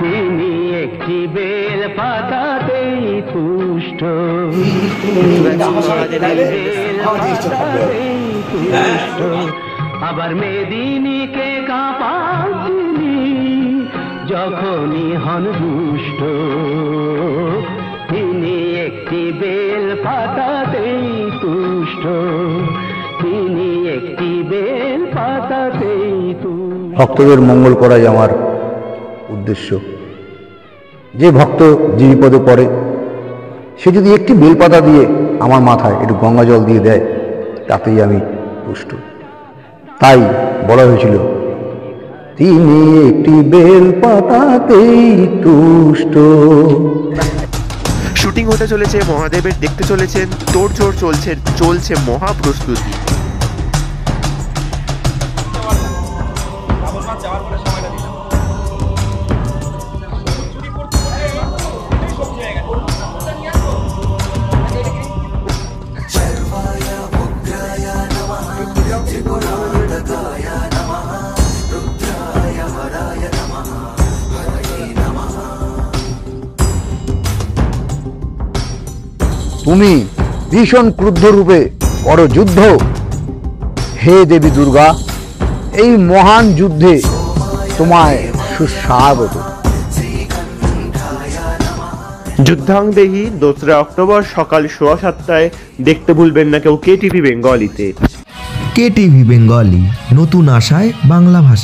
তিনি একটি বেল পাতাতেই তুষ্ট, আবার মেদিনীকে কাঁপান তিনি যখনই হন দুষ্ট। তিনি একটি বেল পাতাতেই তুষ্ট, তিনি একটি বেল পাতাতেই তুষ্ট। ভক্তদের মঙ্গল করাই আমার উদ্দেশ্য। যে ভক্ত জীবিপদে পড়ে সে যদি একটি বেলপাতা দিয়ে আমার মাথায় একটু গঙ্গা জল দিয়ে দেয় তাতেই আমি তুষ্ট। তাই বলা হয়েছিল তিনি একটি বেলপাতাতেই তুষ্ট। শুটিং হতে চলেছে মহাদেবের, দেখতে চলেছেন তোড়জোড় চলছে মহাপ্রস্তুতি। তুমি ভীষণ ক্রুদ্ধ রূপে করো যুদ্ধ, হে দেবী দুর্গা, এই মহান যুদ্ধে তোমায় সুস্বাগত। যুদ্ধাংদেহী 2রা অক্টোবর সকাল 7:15টায় দেখতে ভুলবেন না কেউ KTV বেঙ্গলিতে। KTV বেঙ্গলি, নতুন আশায় বাংলা ভাষা।